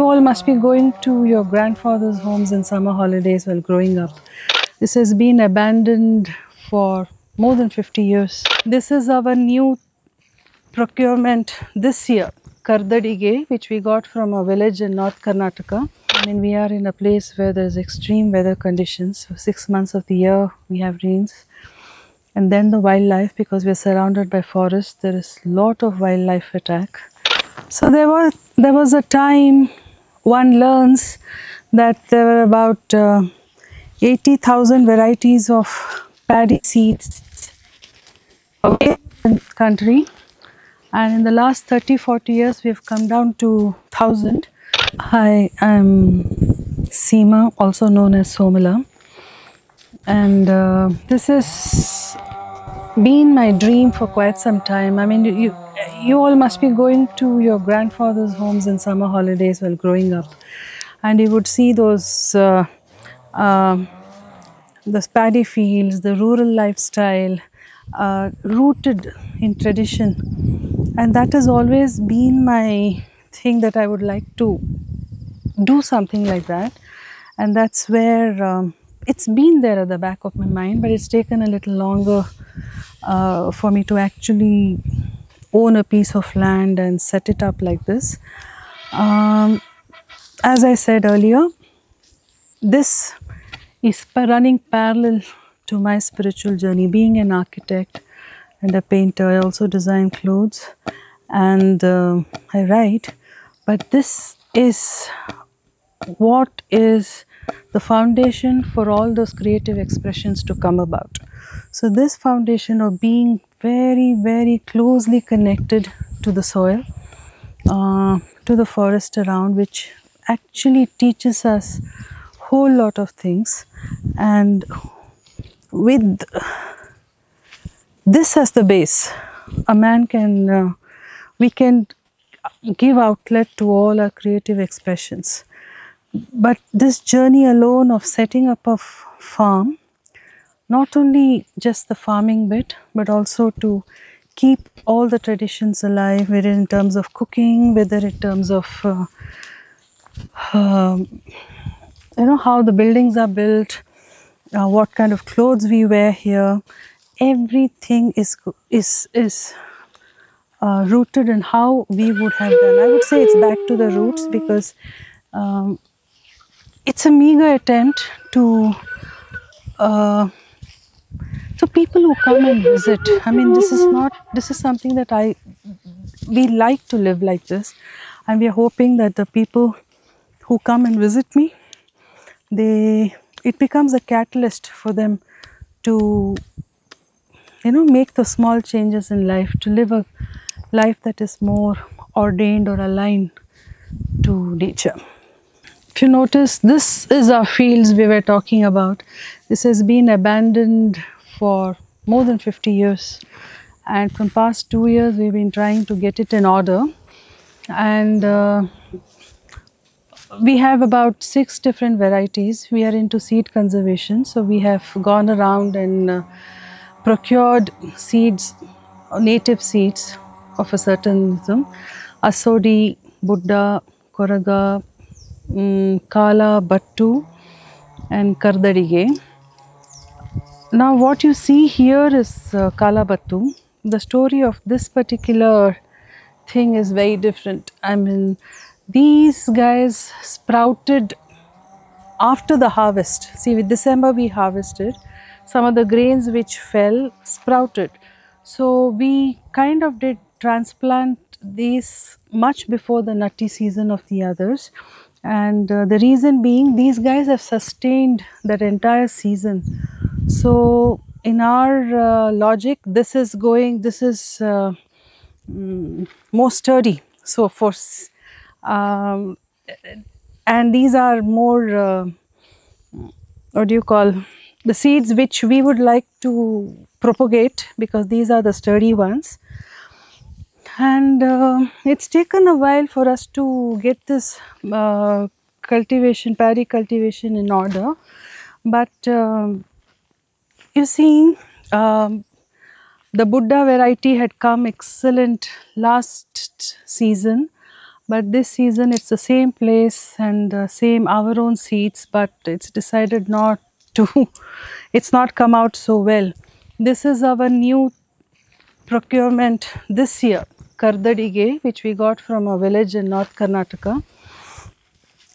You all must be going to your grandfather's homes in summer holidays while growing up. This has been abandoned for more than 50 years. This is our new procurement this year, Kardadige, which we got from a village in North Karnataka. I mean, we are in a place where there's extreme weather conditions. For 6 months of the year, we have rains. And then the wildlife, because we're surrounded by forests, there is a lot of wildlife attack. So there was a time one learns that there were about 80,000 varieties of paddy seeds in the country, and in the last 30-40 years we've come down to 1,000. I am Seema, also known as Somala, and this has been my dream for quite some time. I mean, you all must be going to your grandfather's homes in summer holidays while growing up, and you would see those the paddy fields, the rural lifestyle, rooted in tradition, and that has always been my thing, that I would like to do something like that. And that's where it's been there at the back of my mind, but it's taken a little longer for me to actually own a piece of land and set it up like this. As I said earlier, this is running parallel to my spiritual journey. Being an architect and a painter, I also design clothes and I write, but this is what is the foundation for all those creative expressions to come about. So this foundation of being very, very closely connected to the soil, to the forest around, which actually teaches us whole lot of things, and with this as the base, a man can we can give outlet to all our creative expressions. But this journey alone of setting up a farm, not only just the farming bit, but also to keep all the traditions alive, whether in terms of cooking, whether in terms of how the buildings are built, what kind of clothes we wear here. Everything is rooted in how we would have done. I would say it's back to the roots, because it's a meager attempt to people who come and visit. I mean, this is something that we like to live like this, and we are hoping that the people who come and visit me, it becomes a catalyst for them to make the small changes in life, to live a life that is more ordained or aligned to nature. If you notice, this is our fields we were talking about. This has been abandoned for more than 50 years, and from past 2 years we've been trying to get it in order, and we have about 6 different varieties. We are into seed conservation, so we have gone around and procured seeds, native seeds of a certain rhythm: Asodi, Buddha, Koraga, Kala, Battu and Kardadige. Now what you see here is Kala Battu. The story of this particular thing is very different. I mean, these guys sprouted after the harvest. See, with December we harvested. Some of the grains which fell sprouted. So we kind of did transplant these much before the nutty season of the others. And the reason being, these guys have sustained that entire season. So in our logic, this is more sturdy. So for and these are more what do you call, the seeds which we would like to propagate, because these are the sturdy ones. And it's taken a while for us to get this paddy cultivation in order. But you see, the Buddha variety had come excellent last season, but this season it's the same place and same our own seeds, but it's decided not to, it's not come out so well. This is our new procurement this year, Kardadige, which we got from a village in North Karnataka.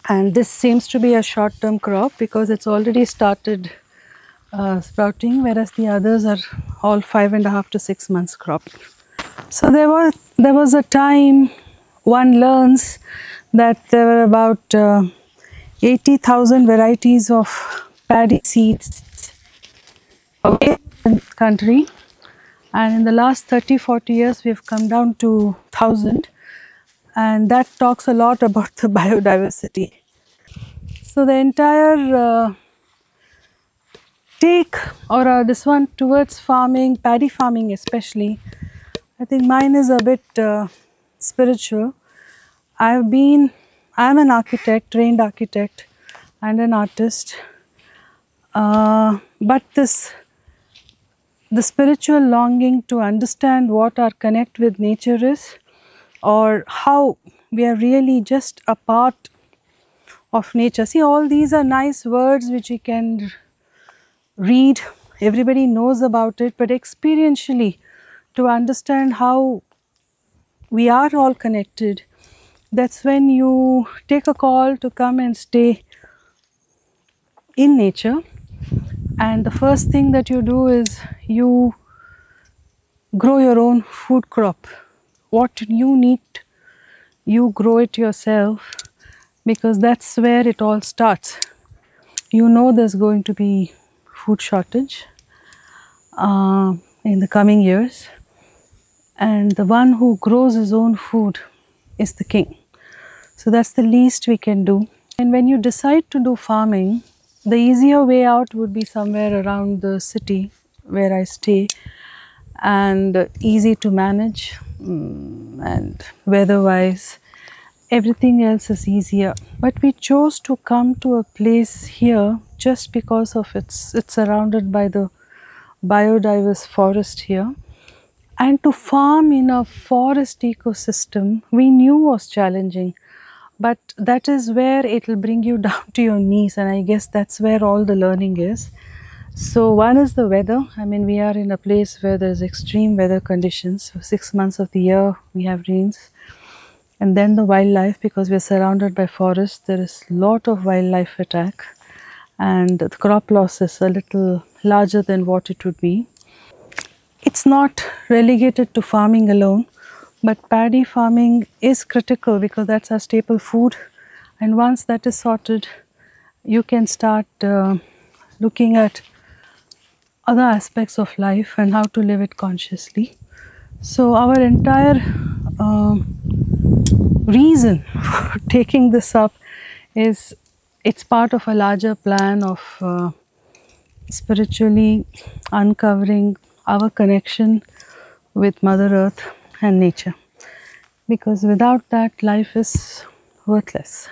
And this seems to be a short-term crop because it's already started sprouting, whereas the others are all 5.5 to 6 months crop. So there was a time one learns that there were about 80,000 varieties of paddy seeds in the country, and in the last 30-40 years we have come down to 1,000, and that talks a lot about the biodiversity. So the entire take or this one towards farming, paddy farming especially, I think mine is a bit spiritual. I'm an architect, trained architect and an artist, but the spiritual longing to understand what our connect with nature is, or how we are really just a part of nature. See, all these are nice words which we can read, everybody knows about it, but experientially to understand how we are all connected, that's when you take a call to come and stay in nature. And the first thing that you do is you grow your own food crop. What you need, you grow it yourself, because that's where it all starts. You know there's going to be food shortage in the coming years, and the one who grows his own food is the king. So that's the least we can do. And when you decide to do farming, the easier way out would be somewhere around the city where I stay, and easy to manage, and weather-wise, everything else is easier. But we chose to come to a place here just because of it's surrounded by the biodiverse forest here. And to farm in a forest ecosystem, we knew was challenging, but that is where it will bring you down to your knees, and I guess that's where all the learning is. So one is the weather. I mean, we are in a place where there's extreme weather conditions. For 6 months of the year we have rains. And then the wildlife, because we are surrounded by forests, there is a lot of wildlife attack, and the crop loss is a little larger than what it would be. It's not relegated to farming alone, but paddy farming is critical because that's our staple food, and once that is sorted, you can start looking at other aspects of life and how to live it consciously. So our entire reason for taking this up is it's part of a larger plan of spiritually uncovering our connection with Mother Earth and nature, because without that life is worthless.